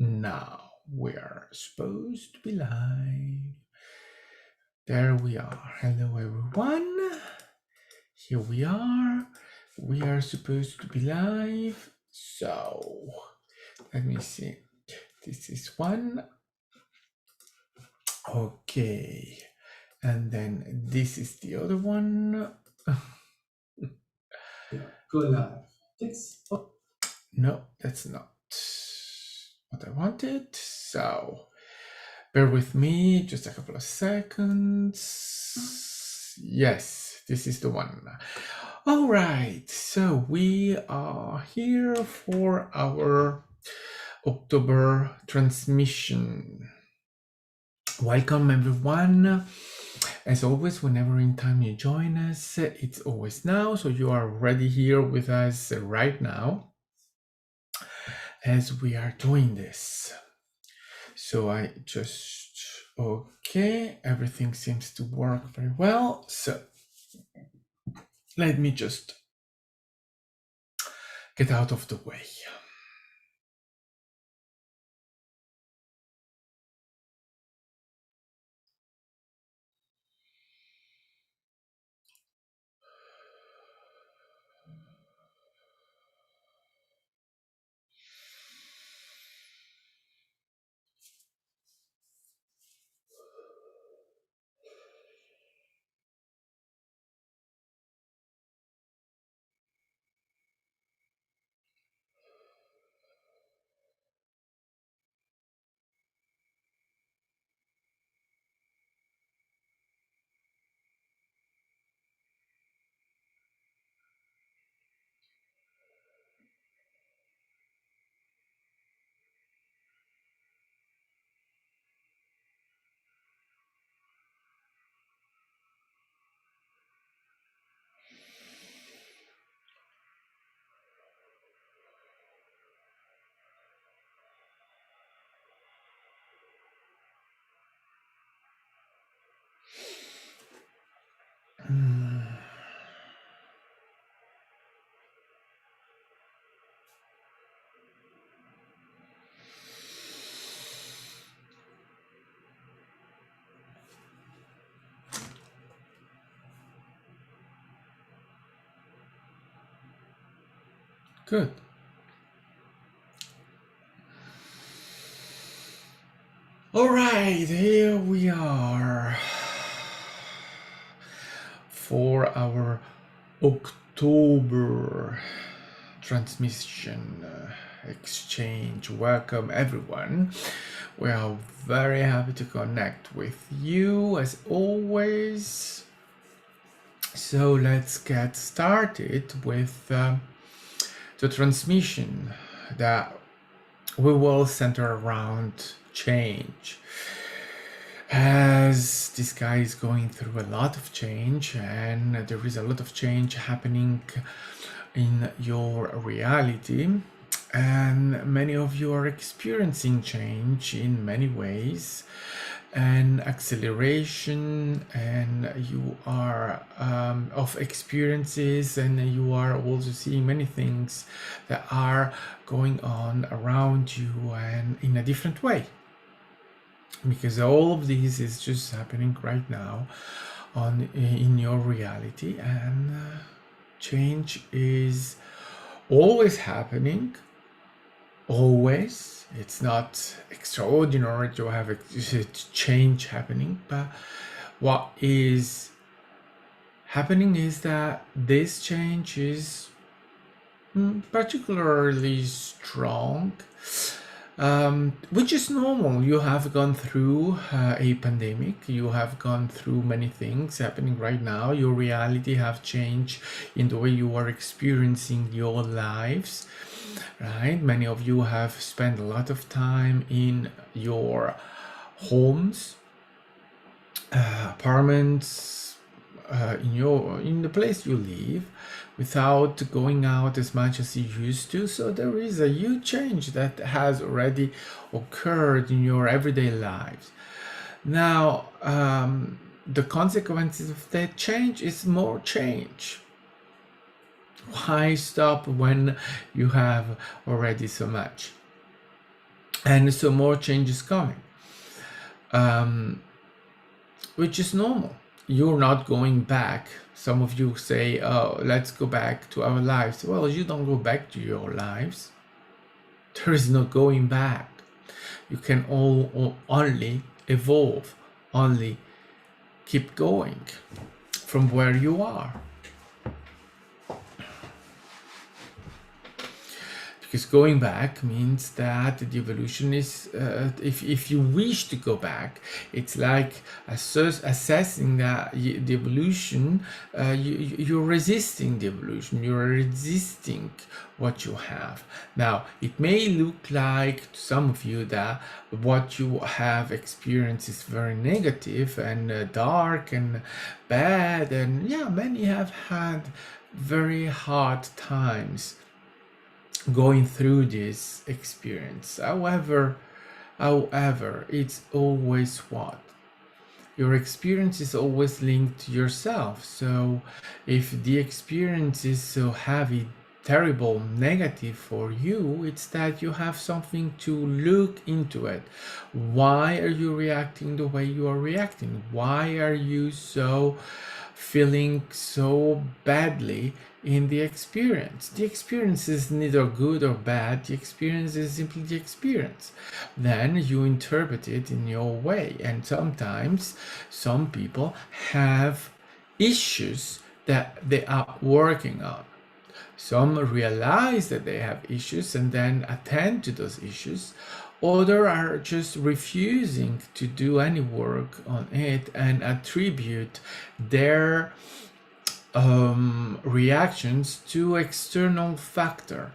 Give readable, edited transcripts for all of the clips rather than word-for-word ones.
Now we are supposed to be live. There we are. Hello, everyone. Here we are. We are supposed to be live. So let me see. This is one. Okay. And then this is the other one. Go live. Yes. Oh, no, that's not what I wanted. So bear with me just a couple of seconds. Yes, this is the one. All right, so we are here for our October transmission. Welcome, everyone. As always, whenever in time you join us, it's always now. So you are already here with us right now as we are doing this. So I just, okay, everything seems to work very well. So let me just get out of the way. Good. All right, here we are for our October transmission exchange. Welcome, everyone. We are very happy to connect with you as always. So let's get started with the transmission that we will center around change. As this guy is going through a lot of change, and there is a lot of change happening in your reality, and many of you are experiencing change in many ways and acceleration, and you are of experiences, and you are also seeing many things that are going on around you and in a different way, because all of this is just happening right now in your reality, and change is always happening. Always, it's not extraordinary to have a change happening, but what is happening is that this change is particularly strong, which is normal. You have gone through a pandemic, you have gone through many things happening right now. Your reality have changed in the way you are experiencing your lives, right? Many of you have spent a lot of time in your homes, apartments, in the place you live, without going out as much as you used to. So there is a huge change that has already occurred in your everyday lives. Now, the consequences of that change is more change. Why stop when you have already so much? and so more change is coming, which is normal. You're not going back. Some of you say, oh, let's go back to our lives. Well, you don't go back to your lives. There is no going back. You can only evolve, only keep going from where you are. Because going back means that the evolution is, if you wish to go back, it's like assessing that the evolution, you're resisting the evolution, you're resisting what you have. Now, it may look like to some of you that what you have experienced is very negative and dark and bad, and yeah, many have had very hard times going through this experience. However, it's always what? Your experience is always linked to yourself. So if the experience is so heavy, terrible, negative for you, it's that you have something to look into it. Why are you reacting the way you are reacting? Why are you so feeling so badly in the experience? The experience is neither good or bad. The experience is simply the experience. Then you interpret it in your way. And sometimes some people have issues that they are working on. Some realize that they have issues and then attend to those issues. Others are just refusing to do any work on it and attribute their reactions to external factor.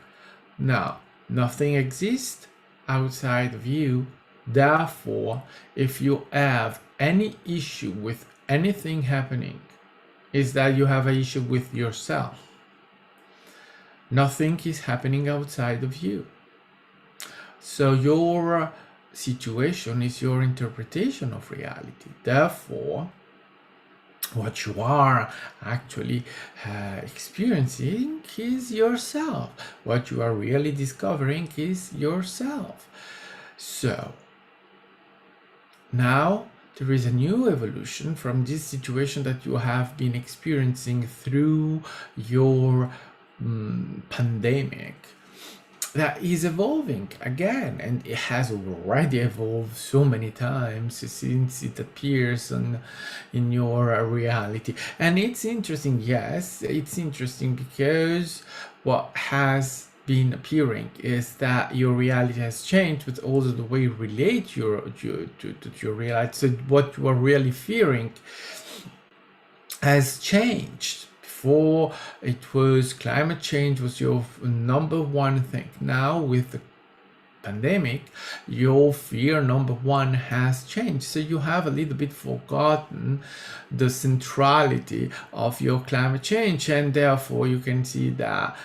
Now, nothing exists outside of you. Therefore, if you have any issue with anything happening, is that you have an issue with yourself. Nothing is happening outside of you. So your situation is your interpretation of reality. Therefore, what you are actually experiencing is yourself. What you are really discovering is yourself. So now there is a new evolution from this situation that you have been experiencing through your pandemic, that is evolving again, and it has already evolved so many times since it appears in your reality. And it's interesting, yes, it's interesting because what has been appearing is that your reality has changed, but also the way you relate to your reality. So what you are really fearing has changed. Before, it was climate change was your number one thing. Now with the pandemic, your fear number one has changed. So you have a little bit forgotten the centrality of your climate change, and therefore you can see that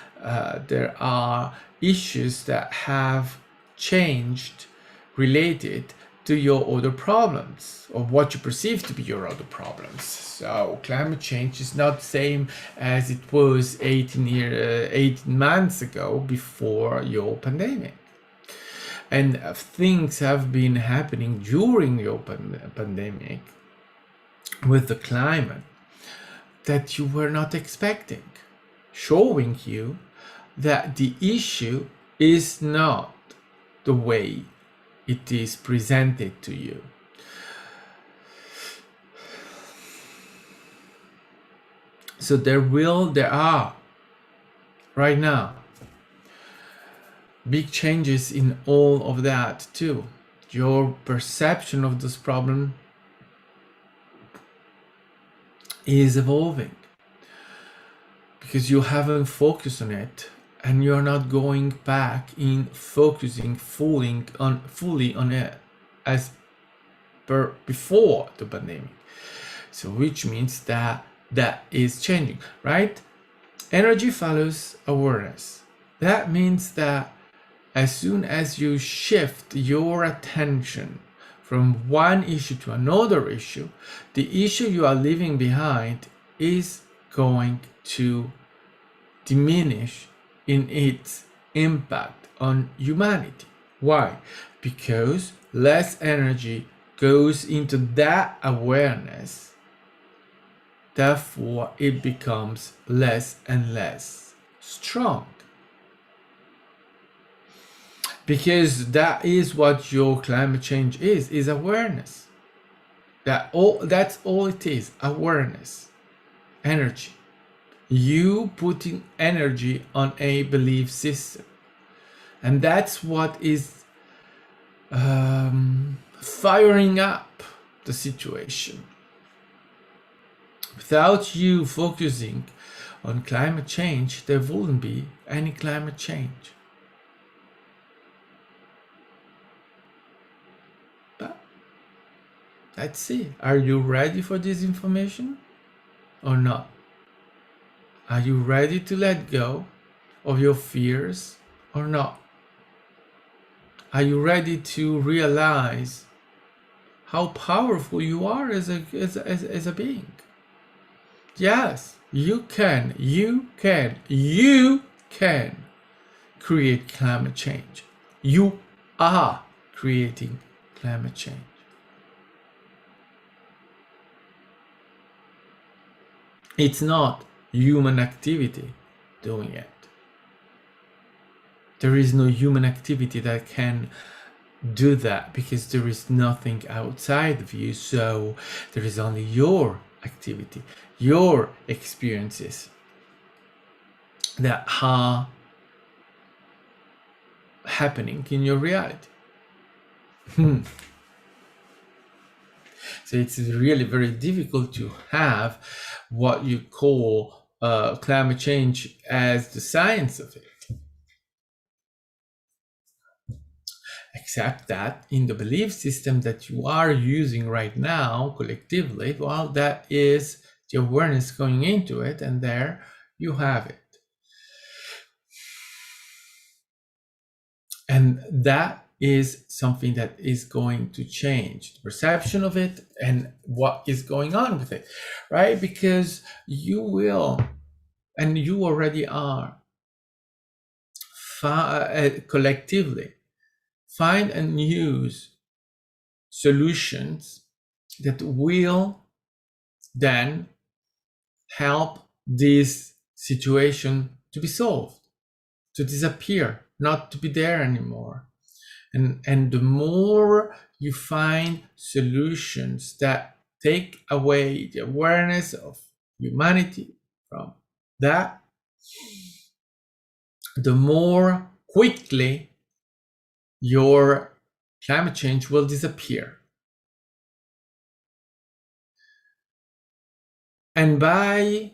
there are issues that have changed related to your other problems, or what you perceive to be your other problems. So climate change is not the same as it was 18 months ago before your pandemic. And things have been happening during your pandemic with the climate that you were not expecting, showing you that the issue is not the way it is presented to you. So there are right now big changes in all of that too. Your perception of this problem is evolving because you haven't focused on it, and you're not going back in focusing fully on it as per before the pandemic. So which means that is changing, right? Energy follows awareness. That means that as soon as you shift your attention from one issue to another issue, the issue you are leaving behind is going to diminish in its impact on humanity. Why? because less energy goes into that awareness. Therefore, it becomes less and less strong. Because that is what your climate change is awareness. That's all it is, awareness, energy. You putting energy on a belief system. And that's what is firing up the situation. Without you focusing on climate change, there wouldn't be any climate change. But let's see, are you ready for this information or not? Are you ready to let go of your fears or not? Are you ready to realize how powerful you are as a being? Yes, you can create climate change. You are creating climate change. It's not human activity doing it. There is no human activity that can do that because there is nothing outside of you. So there is only your activity, your experiences that are happening in your reality. So it's really very difficult to have what you call climate change as the science of it. Except that in the belief system that you are using right now collectively, well, that is the awareness going into it, and there you have it. And that is something that is going to change the perception of it and what is going on with it, right? Because you will, and you already are, collectively find and use solutions that will then help this situation to be solved, to disappear, not to be there anymore. And the more you find solutions that take away the awareness of humanity from that, the more quickly your climate change will disappear. And by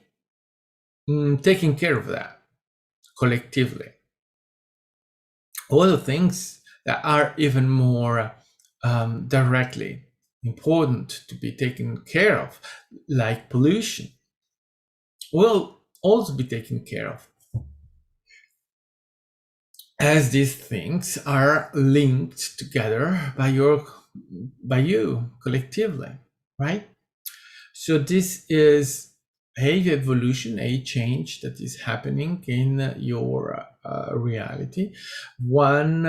taking care of that collectively, all the things that are even more directly important to be taken care of, like pollution, will also be taken care of, as these things are linked together by you collectively, right? So this is a evolution, a change that is happening in your reality. One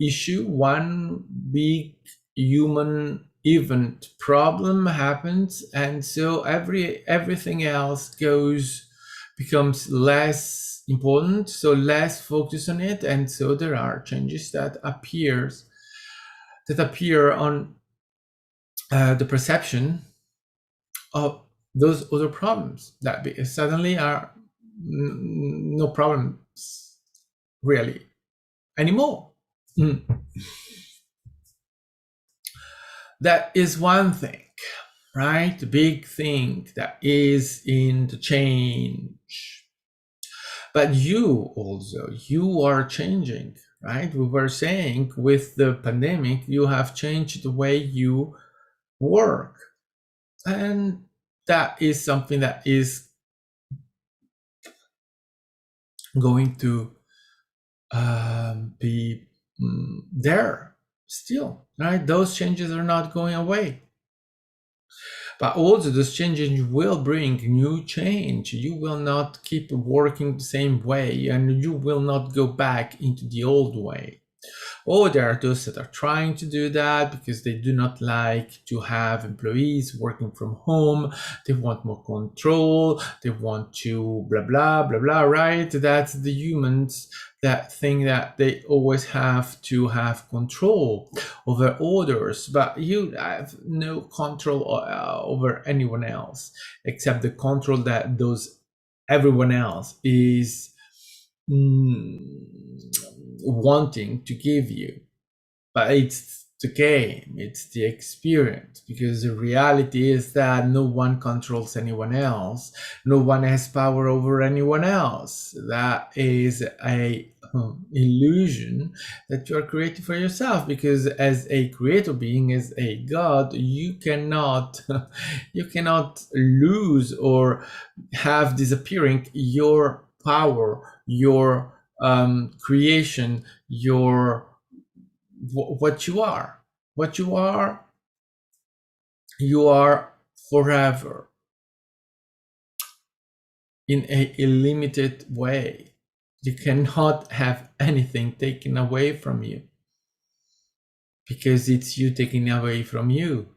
issue, one big human event problem happens, and so everything else becomes less important, so less focus on it, and so there are changes that appear on the perception of those other problems that suddenly are no problems really anymore. That is one thing, right? The big thing that is in the change. But you are changing, right? We were saying with the pandemic, you have changed the way you work. And that is something that is going to be there still, right? Those changes are not going away. But also those changes will bring new change. You will not keep working the same way, and you will not go back into the old way. Or there are those that are trying to do that because they do not like to have employees working from home. They want more control. They want to blah, blah, blah, blah, right? That's the humans that think that they always have to have control over others, but you have no control over anyone else except the control that those everyone else is wanting to give you. But it's the game, it's the experience, because the reality is that no one controls anyone else, no one has power over anyone else. That is a illusion that you are creating for yourself, because as a creator being, as a god, you cannot you cannot lose or have disappearing your power, your creation, your what you are. What you are forever in a limited way. You cannot have anything taken away from you, because it's you taking away from you.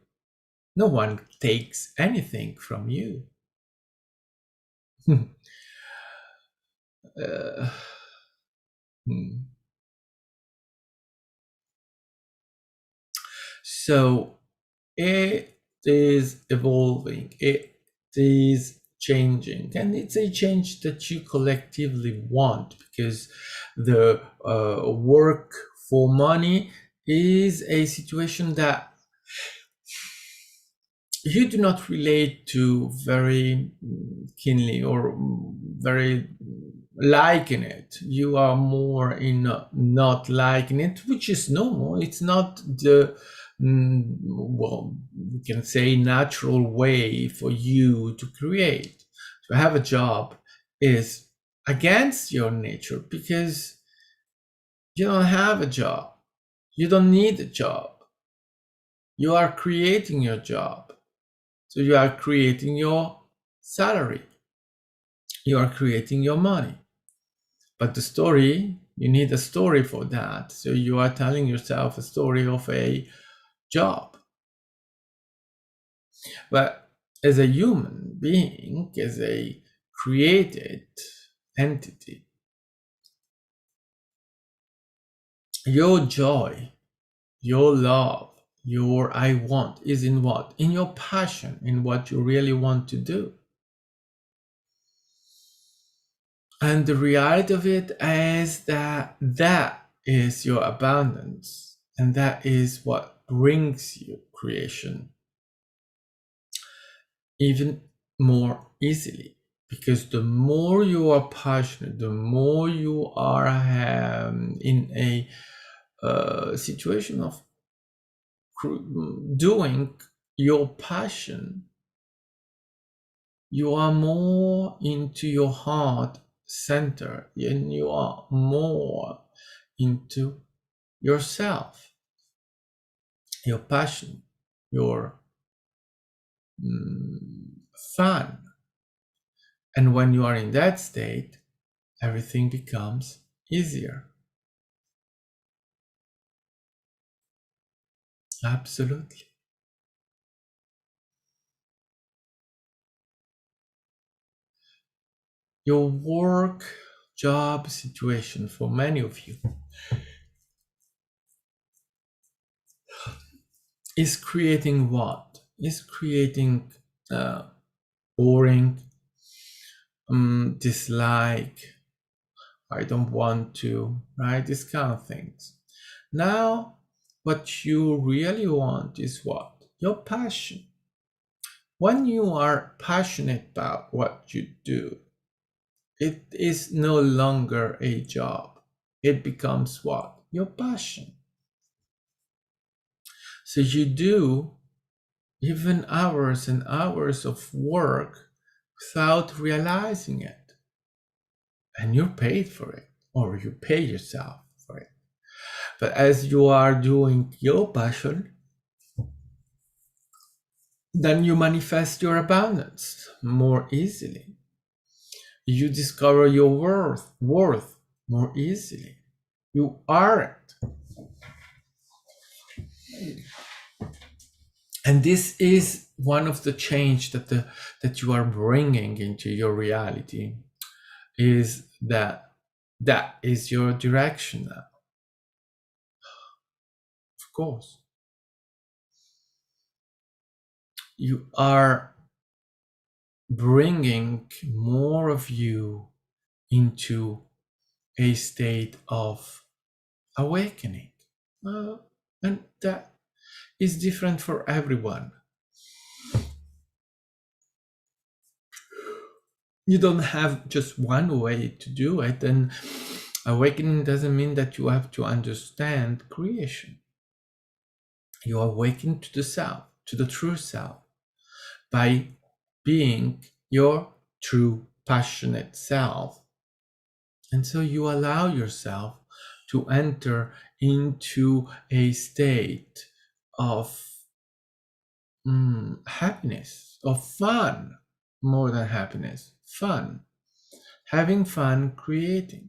No one takes anything from you. So it is evolving, it is changing, and it's a change that you collectively want, because the work for money is a situation that you do not relate to very keenly or very liking it. You are more in not liking it, which is normal. It's not the well, we can say natural way for you to create. To have a job is against your nature, because you don't have a job. You don't need a job. You are creating your job. So you are creating your salary. You are creating your money. But the story, you need a story for that. So you are telling yourself a story of a job. But as a human being, as a created entity, your joy, your love, your I want is in what? In your passion, in what you really want to do. And the reality of it is that that is your abundance, and that is what brings you creation even more easily. Because the more you are passionate, the more you are in a situation of doing your passion, you are more into your heart center, and you are more into yourself, your passion, your fun. And when you are in that state, everything becomes easier. Absolutely. Your work job situation for many of you is creating what? Is creating boring, dislike, I don't want to, right? These kind of things. Now, what you really want is what? Your passion. When you are passionate about what you do, it is no longer a job. It becomes what? Your passion. So you do even hours and hours of work without realizing it. And you're paid for it, or you pay yourself for it. But as you are doing your passion, then you manifest your abundance more easily. You discover your worth more easily. You are it. And this is one of the change that you are bringing into your reality, is that is your direction now. Of course, you are bringing more of you into a state of awakening. And that is different for everyone. You don't have just one way to do it, and awakening doesn't mean that you have to understand creation. You awaken to the self, to the true self, by being your true passionate self. And so you allow yourself to enter into a state of happiness, of fun, more than happiness, fun, having fun creating,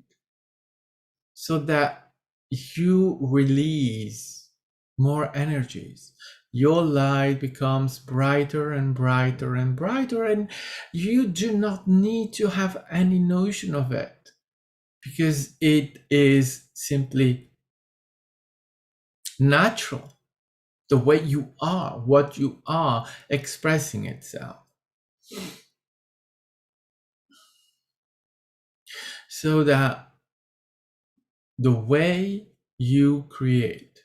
so that you release more energies. Your light becomes brighter and brighter and brighter, and you do not need to have any notion of it, because it is simply natural, the way you are, what you are expressing itself. So that the way you create,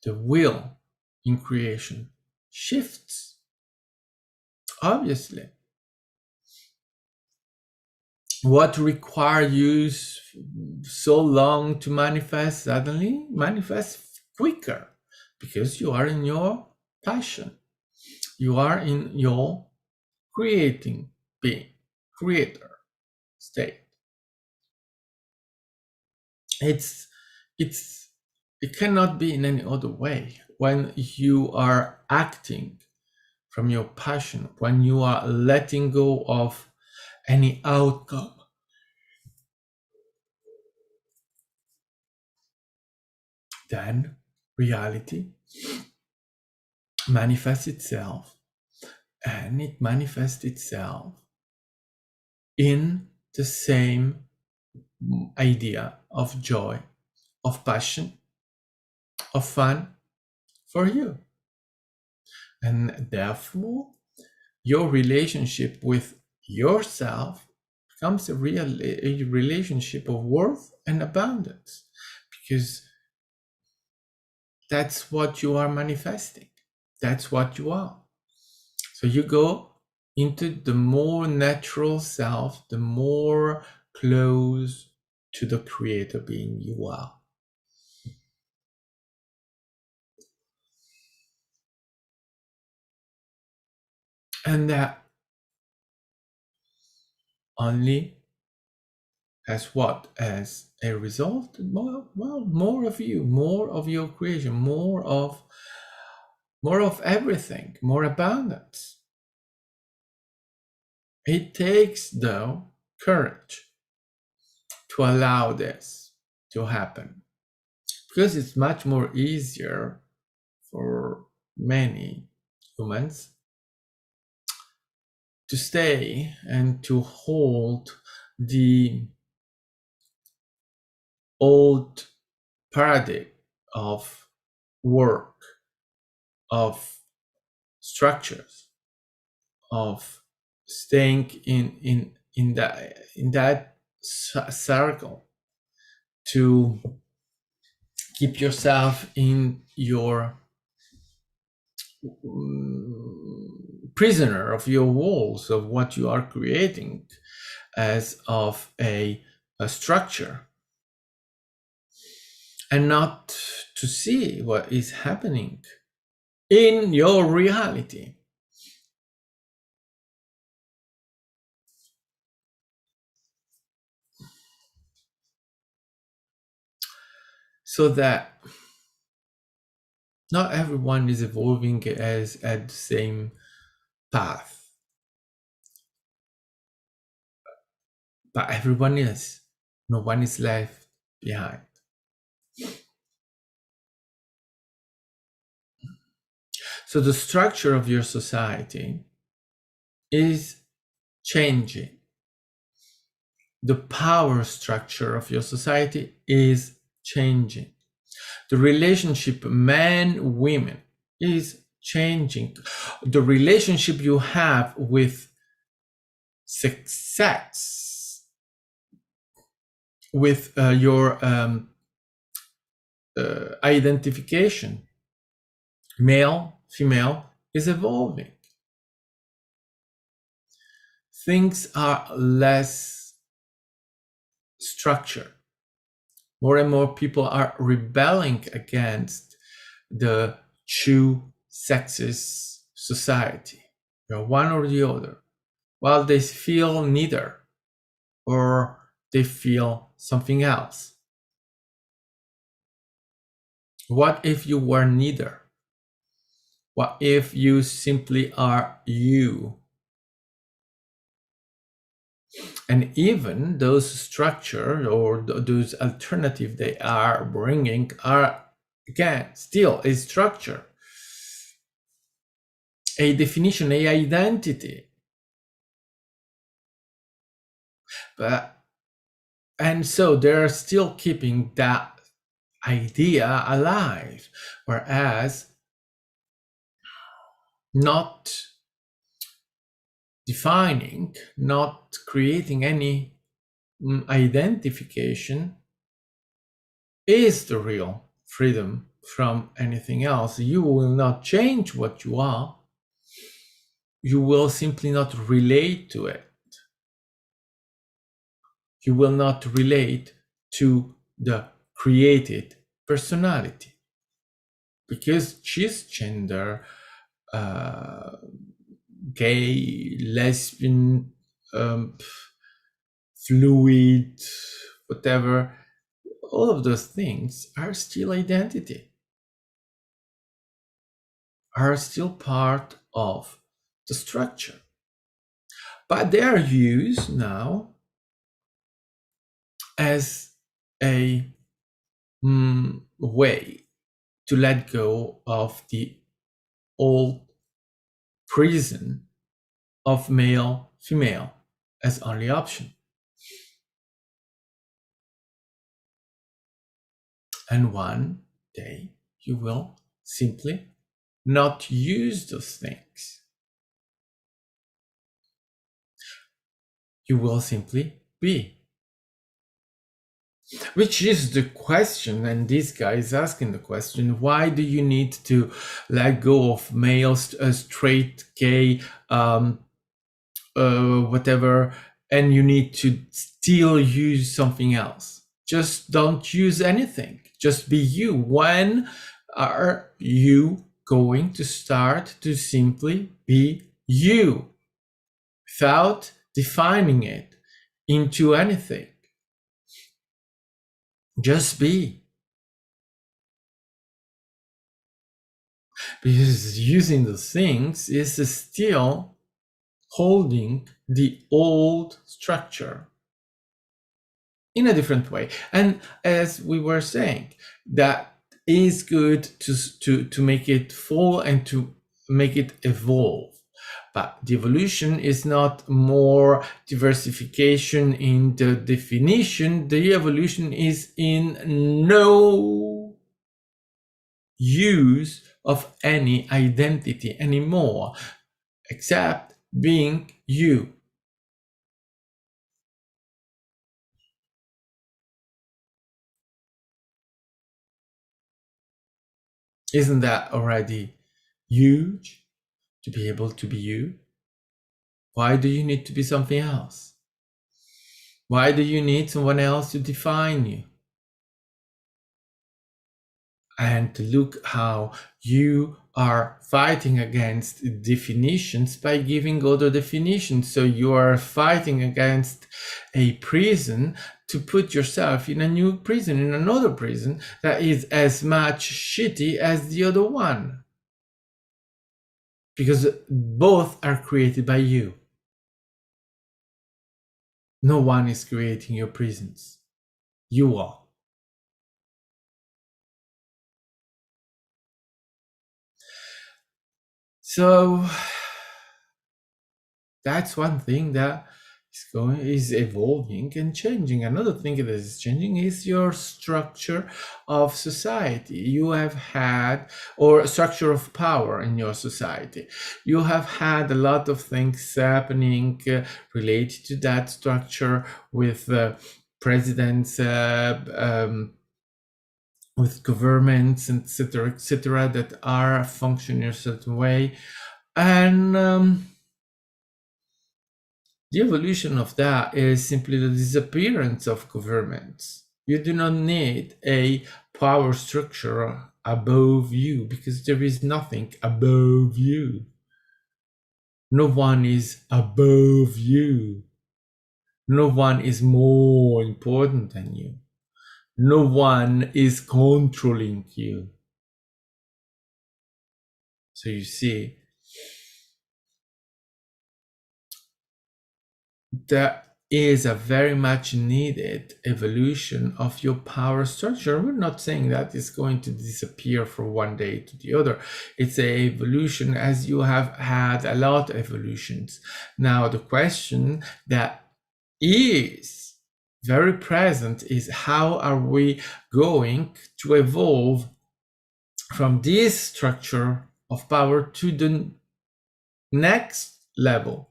the will in creation shifts. Obviously, what required you so long to manifest suddenly manifests quicker, because you are in your passion, you are in your creating being, creator state. It cannot be in any other way. When you are acting from your passion, when you are letting go of any outcome, then reality manifests itself, and it manifests itself in the same idea of joy, of passion, of fun for you. And therefore, your relationship with yourself becomes a relationship of worth and abundance, because that's what you are manifesting. That's what you are. So you go into the more natural self, the more close to the creator being you are. And that only as what? As a result, more of you, more of your creation, more of everything, more abundance. It takes, though, courage to allow this to happen, because it's much more easier for many humans to stay and to hold the old paradigm of work, of structures, of staying in that circle, to keep yourself in your prisoner of your walls, of what you are creating as of a structure, and not to see what is happening in your reality. So that not everyone is evolving as at the same path, but everyone is. No one is left behind. So the structure of your society is changing. The power structure of your society is changing. The relationship man-women is changing. The relationship you have with success, with your identification, male, female, is evolving. Things are less structured. More and more people are rebelling against the two sexes society. You're one or the other. While they feel neither, or they feel something else. What if you were neither? What if you simply are you? And even those structure or those alternative they are bringing are, again, still a structure, a definition, a identity. And so they're still keeping that idea alive, whereas not defining, not creating any identification is the real freedom from anything else. You will not change what you are. You will simply not relate to it. You will not relate to the created personality, because cisgender, gay, lesbian, fluid, whatever, all of those things are still identity, are still part of the structure. But they are used now as a way to let go of the old prison of male, female as only option. And one day you will simply not use those things. You will simply be. Which is the question, and this guy is asking the question, why do you need to let go of males, straight, gay, whatever, and you need to still use something else? Just don't use anything. Just be you. When are you going to start to simply be you without defining it into anything? Just be. Because using the things is still holding the old structure in a different way. And as we were saying, that is good to make it fall and to make it evolve. But the evolution is not more diversification in the definition. The evolution is in no use of any identity anymore, except being you. Isn't that already huge, to be able to be you? Why do you need to be something else? Why do you need someone else to define you? And to look how you are fighting against definitions by giving other definitions. So you are fighting against a prison to put yourself in a new prison, in another prison that is as much shitty as the other one. Because both are created by you. No one is creating your prisons. You are. So that's one thing that is evolving and changing. Another thing that is changing is your structure of society. You have had, or structure of power in your society. You have had a lot of things happening related to that structure with presidents, with governments, etc., that are functioning a certain way, and the evolution of that is simply the disappearance of governments. You do not need a power structure above you because there is nothing above you. No one is above you. No one is more important than you. No one is controlling you. So you see, there is a very much needed evolution of your power structure. We're not saying that it's going to disappear from one day to the other. It's a evolution, as you have had a lot of evolutions. Now, the question that is very present is how are we going to evolve from this structure of power to the next level,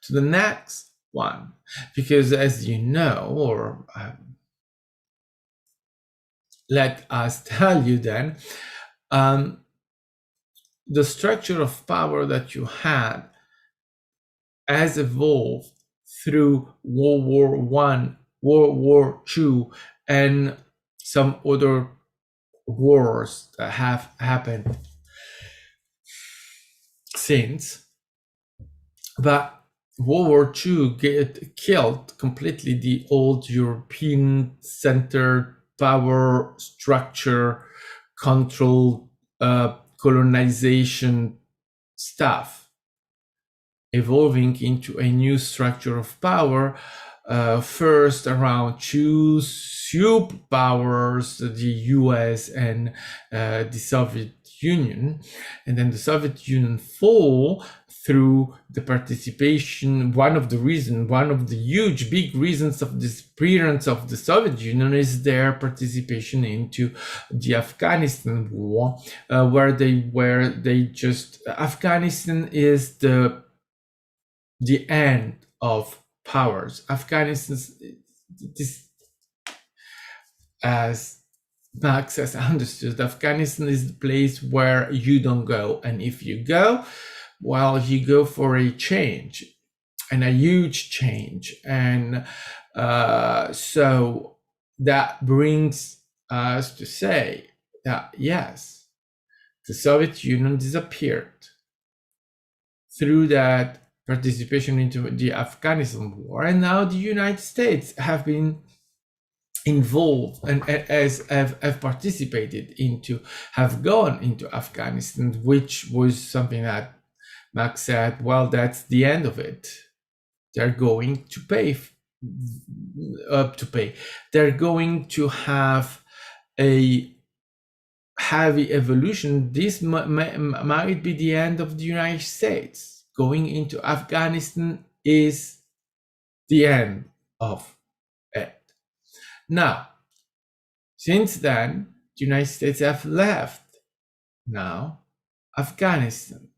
to the next one? Because as you know, or let us tell you then, the structure of power that you had has evolved through World War One, World War II, and some other wars that have happened since. But World War II killed completely the old European centered power structure, control, colonization stuff, evolving into a new structure of power. First around two superpowers, the US and the Soviet Union, and then the Soviet Union fall through the participation. One of the huge big reasons of the disappearance of the Soviet Union is their participation into the Afghanistan war, where Afghanistan is the end of powers. Afghanistan, this, as Marx has understood, Afghanistan is the place where you don't go, and if you go, well, you go for a change, and a huge change, and so that brings us to say that yes, the Soviet Union disappeared through that participation into the Afghanistan war, and now the United States have been involved and have participated into, have gone into Afghanistan, which was something that Max said, well, that's the end of it. They're going to pay they're going to have a heavy evolution. This might be the end of the United States. Going into Afghanistan is the end of it. Now, since then, the United States have left now Afghanistan.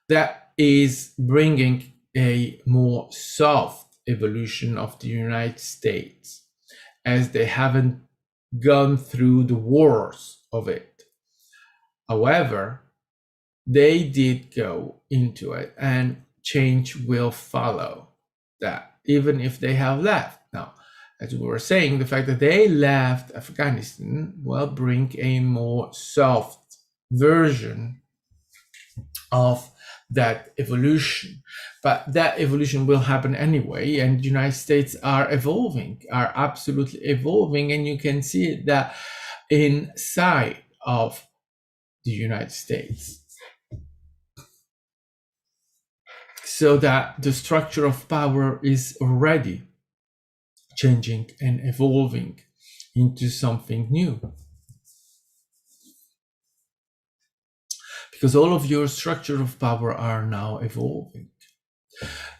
That is bringing a more soft evolution of the United States, as they haven't gone through the wars of it. However, they did go into it, and change will follow that, even if they have left. Now, as we were saying, the fact that they left Afghanistan will bring a more soft version of that evolution. But that evolution will happen anyway, and the United States are absolutely evolving, and you can see that inside of the United States. So that the structure of power is already changing and evolving into something new. because all of your structure of power are now evolving.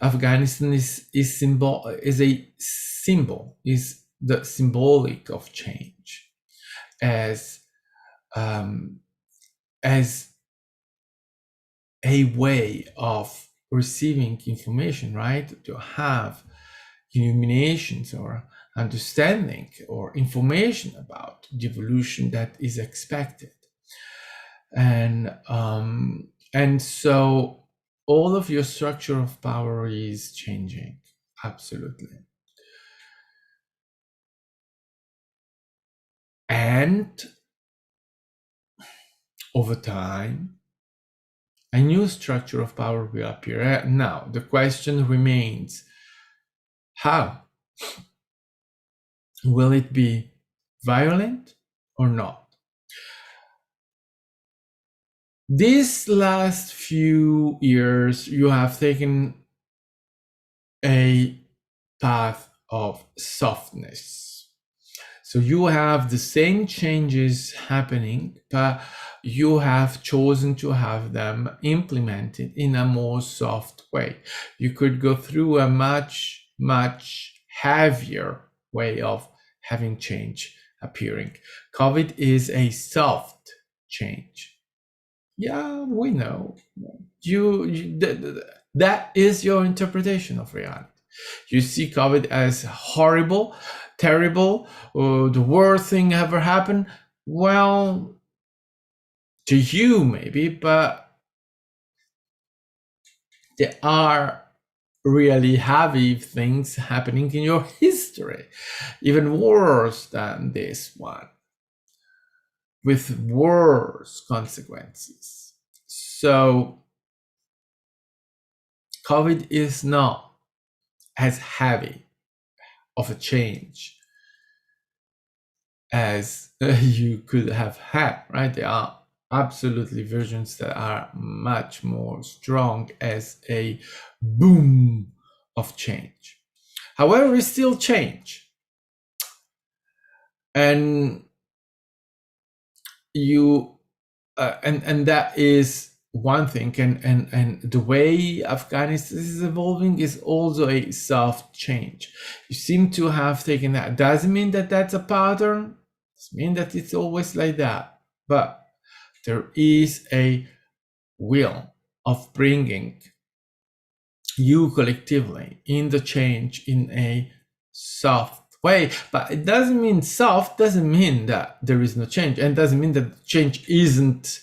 Afghanistan is a symbol, is the symbolic of change, as a way of receiving information, right? To have illuminations or understanding or information about the evolution that is expected. And so all of your structure of power is changing, absolutely. And over time, a new structure of power will appear. Now, the question remains, how? Will it be violent or not? These last few years, you have taken a path of softness. So you have the same changes happening, but you have chosen to have them implemented in a more soft way. You could go through a much, much heavier way of having change appearing. COVID is a soft change. Yeah, we know. That is your interpretation of reality. You see COVID as horrible, terrible, or the worst thing ever happened. Well, to you maybe, but there are really heavy things happening in your history, even worse than this one, with worse consequences. So COVID is not as heavy of a change as you could have had, right? There are absolutely versions that are much more strong as a boom of change. However, it's still change. And you and that is one thing, and the way Afghanistan is evolving is also a soft change. You seem to have taken that. Doesn't mean that that's a pattern. Doesn't mean that it's always like that. But there is a will of bringing you collectively in the change in a soft way. But it doesn't mean soft, doesn't mean that there is no change, and doesn't mean that change isn't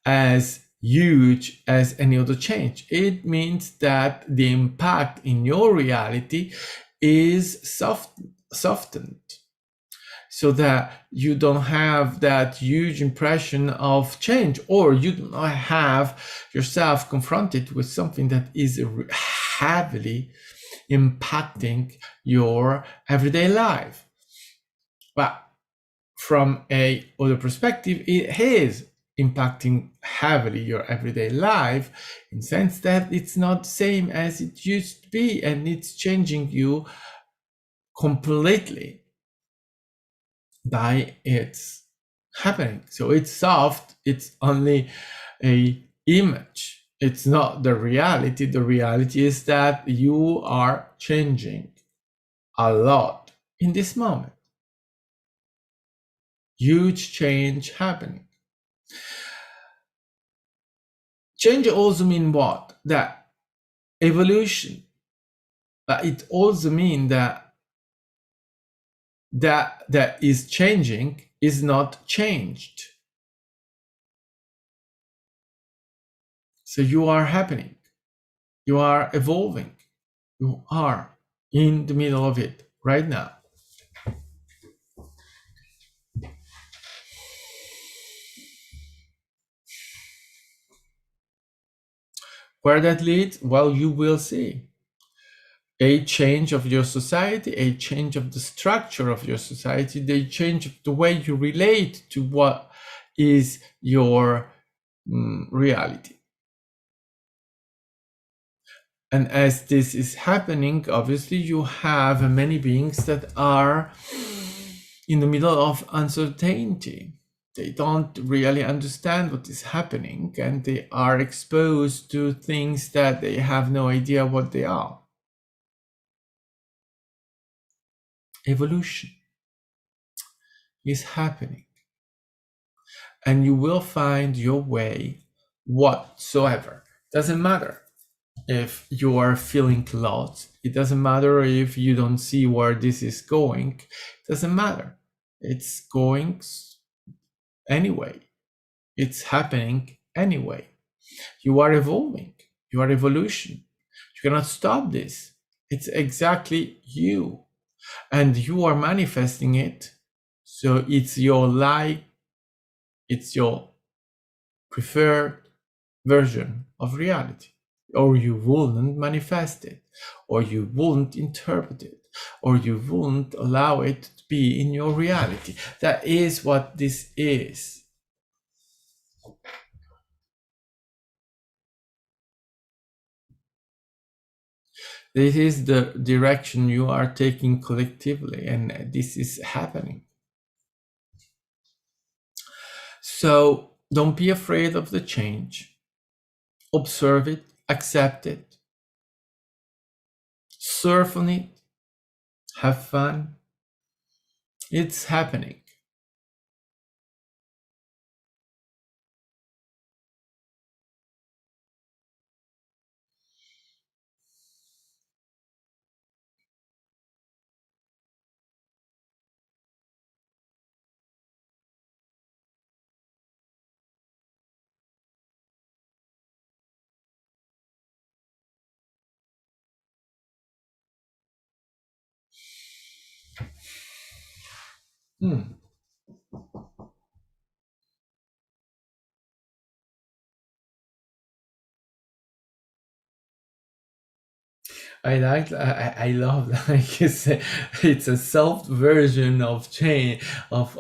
as huge as any other change. It means that the impact in your reality is softened, so that you don't have that huge impression of change, or you do not have yourself confronted with something that is heavily impacting your everyday life. But from a other perspective, it is impacting heavily your everyday life, in the sense that it's not the same as it used to be, and it's changing you completely by its happening. So it's soft, it's only a image, it's not the reality. The reality is that you are changing a lot in this moment. Huge change happening. Change also means what? That evolution. But it also means that is changing is not changed. So you are happening. You are evolving. You are in the middle of it right now. Where that leads, well, you will see a change of your society, a change of the structure of your society, the change of the way you relate to what is your reality. And as this is happening, obviously you have many beings that are in the middle of uncertainty. They don't really understand what is happening, and they are exposed to things that they have no idea what they are. Evolution is happening, and you will find your way whatsoever. Doesn't matter if you are feeling lost. It doesn't matter if you don't see where this is going. It doesn't matter. It's going anyway. It's happening anyway. You are evolving. You are evolution. You cannot stop this. It's exactly you. And you are manifesting it. So it's your life, it's your preferred version of reality. Or you wouldn't manifest it, or you wouldn't interpret it, or you wouldn't allow it to be in your reality. That is what this is. This is the direction you are taking collectively, and this is happening. So don't be afraid of the change. Observe it, accept it, surf on it, have fun. It's happening. Hmm. I love like it's a soft version of change of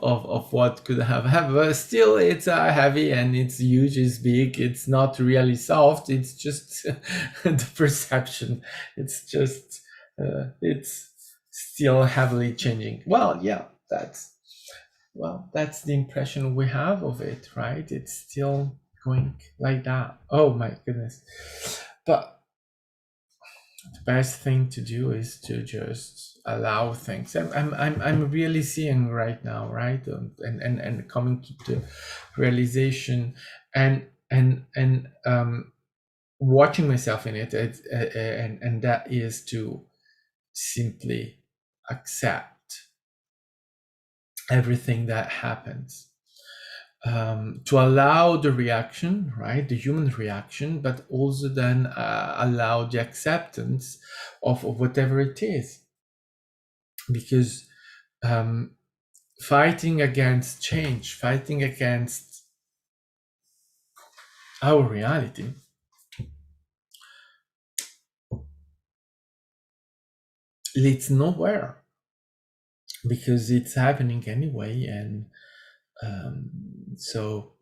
what could have happened, but still it's heavy and it's huge, it's big, it's not really soft, it's just the perception, it's just it's still heavily changing. That's the impression we have of it, right? It's still going like that. Oh my goodness. But the best thing to do is to just allow things. I'm really seeing right now, right, and coming to the realization, and watching myself in it, and that is to simply accept everything that happens. To allow the reaction, right, the human reaction, but also then allow the acceptance of whatever it is. Because fighting against change, fighting against our reality, leads nowhere, because it's happening anyway. And so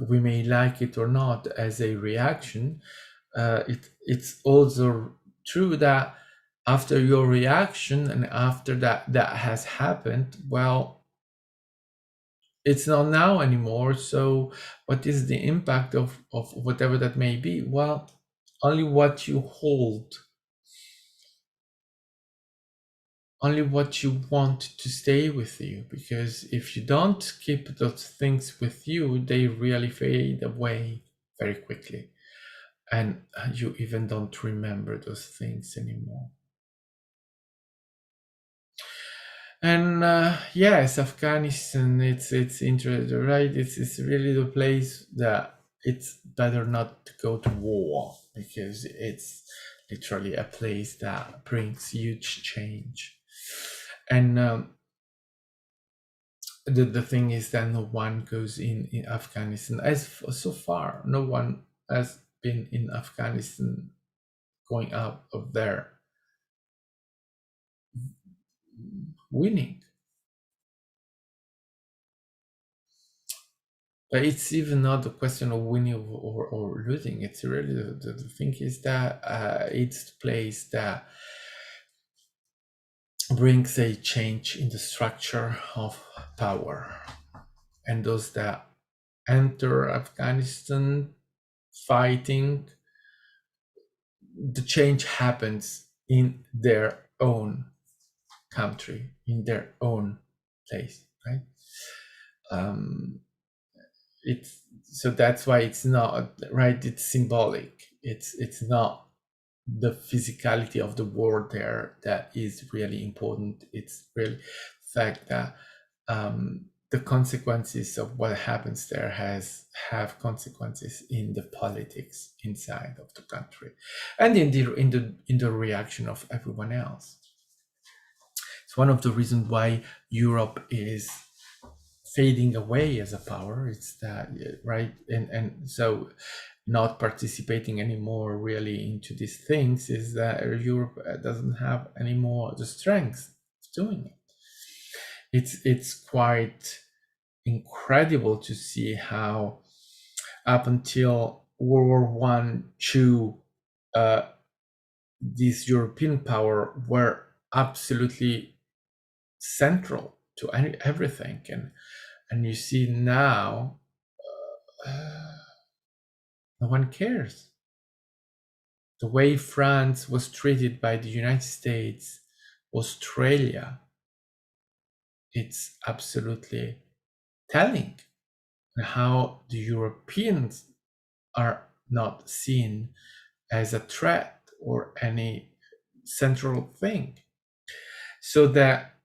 we may like it or not as a reaction. It's also true that after your reaction and after that has happened, well, it's not now anymore. So what is the impact of whatever that may be? Well, only what you hold, only what you want to stay with you, because if you don't keep those things with you, they really fade away very quickly, and you even don't remember those things anymore. And yes, Afghanistan, it's interesting, right? It's really the place that it's better not to go to war, because it's literally a place that brings huge change. And the thing is that no one goes in Afghanistan. So far, no one has been in Afghanistan going out of there winning. But it's even not a question of winning or losing. It's really the thing is that it's the place that brings a change in the structure of power. and those that enter Afghanistan fighting, the change happens in their own country, in their own place, right? It's so that's why it's not right. It's symbolic. It's not the physicality of the war there that is really important. It's really the fact that the consequences of what happens there have consequences in the politics inside of the country and in the reaction of everyone else. It's one of the reasons why Europe is fading away as a power. It's that, right? And so not participating anymore really into these things is that Europe doesn't have anymore the strength of doing it. It's quite incredible to see how up until World War One, two, these European power were absolutely central to everything, and you see now no one cares. The way France was treated by the United States, Australia, it's absolutely telling how the Europeans are not seen as a threat or any central thing. So that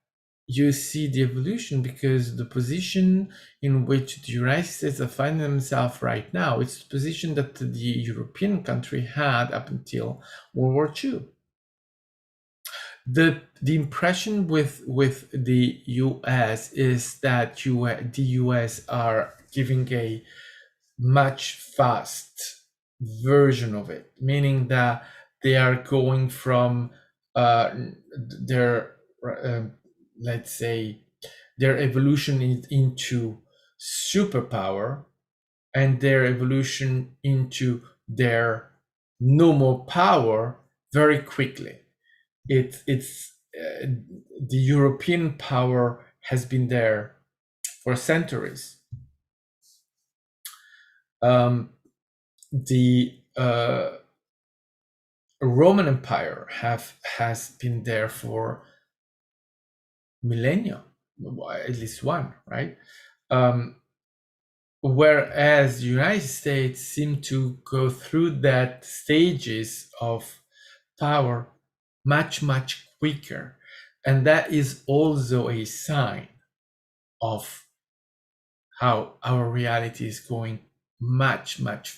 you see the evolution, because the position in which the United States are finding themselves right now, it's the position that the European country had up until World War II. The impression with the US is that the US are giving a much fast version of it, meaning that they are going from their let's say their evolution into superpower and their evolution into their no more power very quickly. It's the European power has been there for centuries. The Roman Empire has been there for millennia, at least one, right? Whereas the United States seem to go through that stages of power much quicker, and that is also a sign of how our reality is going much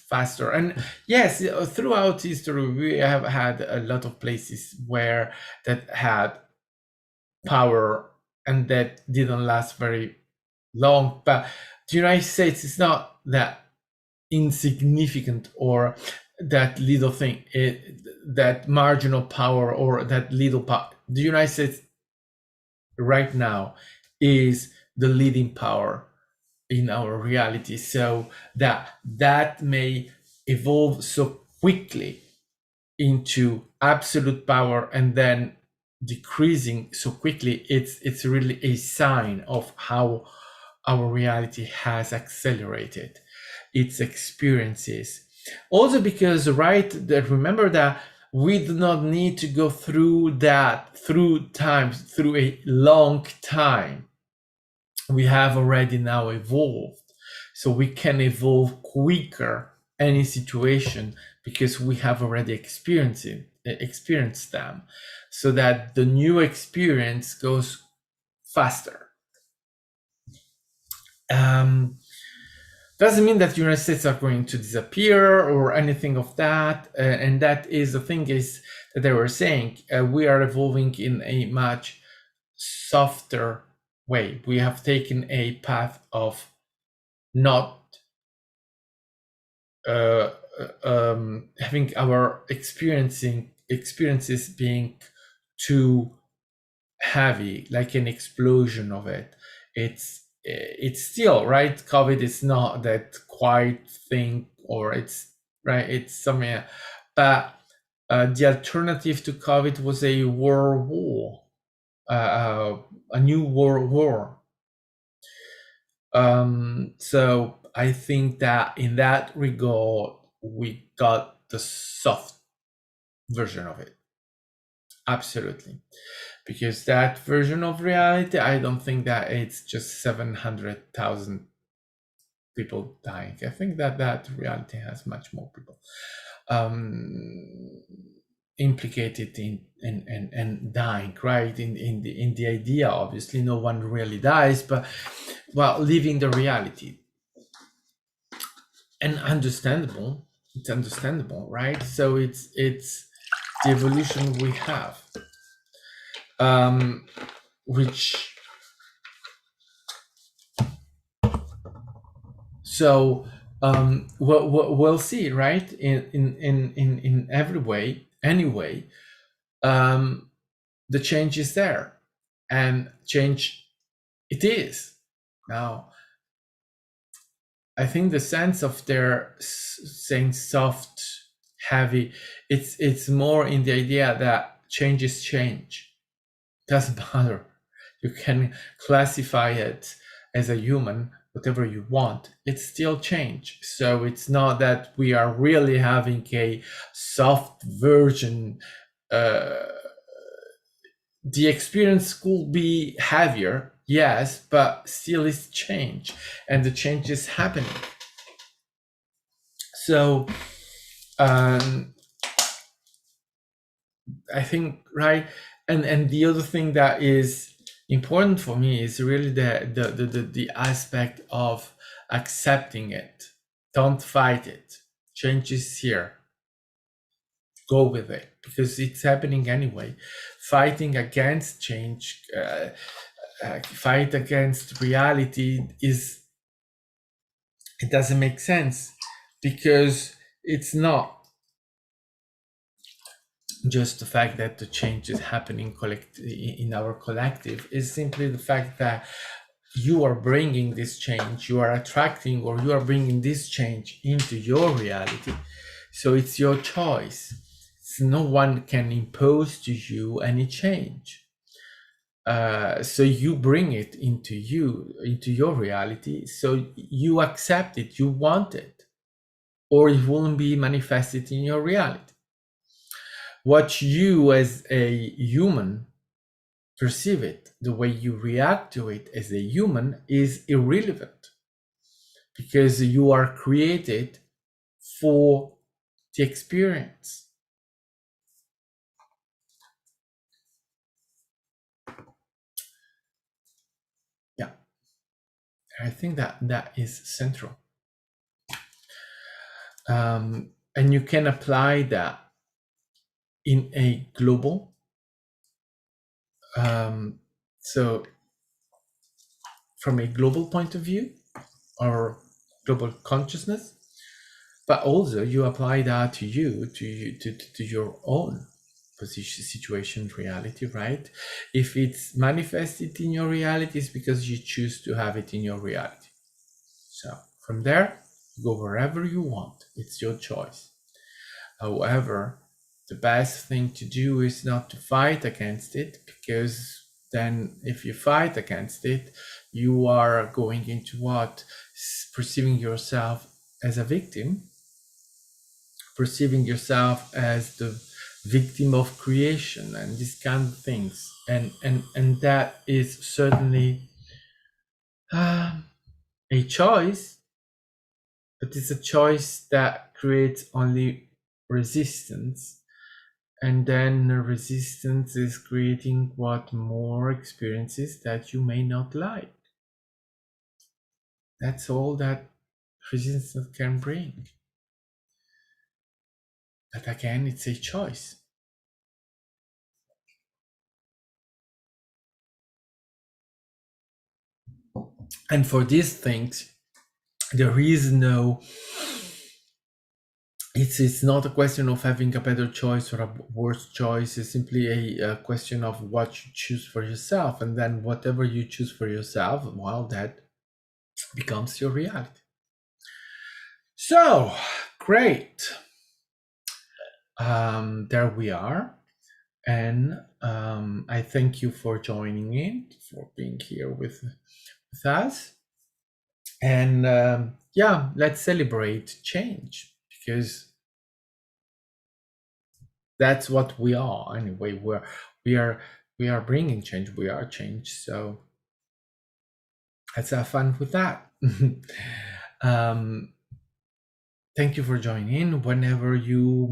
faster. And yes, throughout history we have had a lot of places where that had power and that didn't last very long, but the United States is not that insignificant or that little thing, that marginal power or that little power. The United States right now is the leading power in our reality, so that may evolve so quickly into absolute power and then decreasing so quickly. It's really a sign of how our reality has accelerated its experiences. Also because, right, that remember that we do not need to go through that through a long time. We have already now evolved, so we can evolve quicker any situation because we have already experienced them, so that the new experience goes faster. Doesn't mean that the United States are going to disappear or anything of that, and that is the thing is that they were saying, we are evolving in a much softer way. We have taken a path of not having our experiences being too heavy, like an explosion of it. It's still right. COVID is not that quiet thing, or it's right. It's something, but the alternative to COVID was a world war, a new world war. So I think that in that regard, we got the soft version of it. Absolutely. Because that version of reality, I don't think that it's just 700,000 people dying. I think that that reality has much more people implicated in and dying, right? In the idea, obviously, no one really dies, but well, living the reality. And understandable, it's understandable, right? So it's the evolution we have, which so we'll see, right? In every way, anyway, the change is there, and change it is now. I think the sense of their saying soft, heavy, it's more in the idea that change is change. Doesn't matter. You can classify it as a human, whatever you want. It's still change. So it's not that we are really having a soft version. The experience could be heavier, yes, but still it's change, and the change is happening. So I think, right, and the other thing that is important for me is really the aspect of accepting it. Don't fight it. Change is here. Go with it, because it's happening anyway. Fighting against change, fight against reality, it doesn't make sense, because it's not just the fact that the change is happening in our collective. Is simply the fact that you are bringing this change, you are attracting, or you are bringing this change into your reality. So it's your choice. No one can impose to you any change. So you bring it into your reality. So you accept it, you want it, or it won't be manifested in your reality. What you as a human perceive it, the way you react to it as a human, is irrelevant, because you are created for the experience. Yeah, I think that is central. And you can apply that in a global, so from a global point of view, or global consciousness, but also you apply that to your own position, situation, reality, right? If it's manifested in your reality, it's because you choose to have it in your reality. So from there, go wherever you want. It's your choice. However, the best thing to do is not to fight against it, because then if you fight against it, you are going into what? Perceiving yourself as a victim, perceiving yourself as the victim of creation and these kind of things. And that is certainly a choice, but it's a choice that creates only resistance. And then the resistance is creating what? More experiences that you may not like. That's all that resistance can bring. But again, it's a choice. And for these things, there is no, it's not a question of having a better choice or a worse choice. It's simply a question of what you choose for yourself. And then whatever you choose for yourself, well, that becomes your reality. So, great. There we are. And I thank you for joining in, for being here with us. And yeah, let's celebrate change, because that's what we are anyway. We are bringing change. We are change. So let's have fun with that. um, thank you for joining in. Whenever you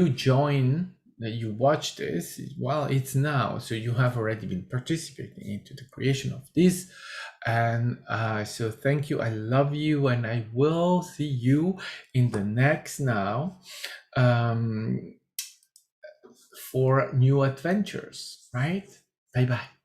join, you watch this, well, it's now, so you have already been participating into the creation of this. And so thank you, I love you, and I will see you in the next now, for new adventures, right? Bye bye.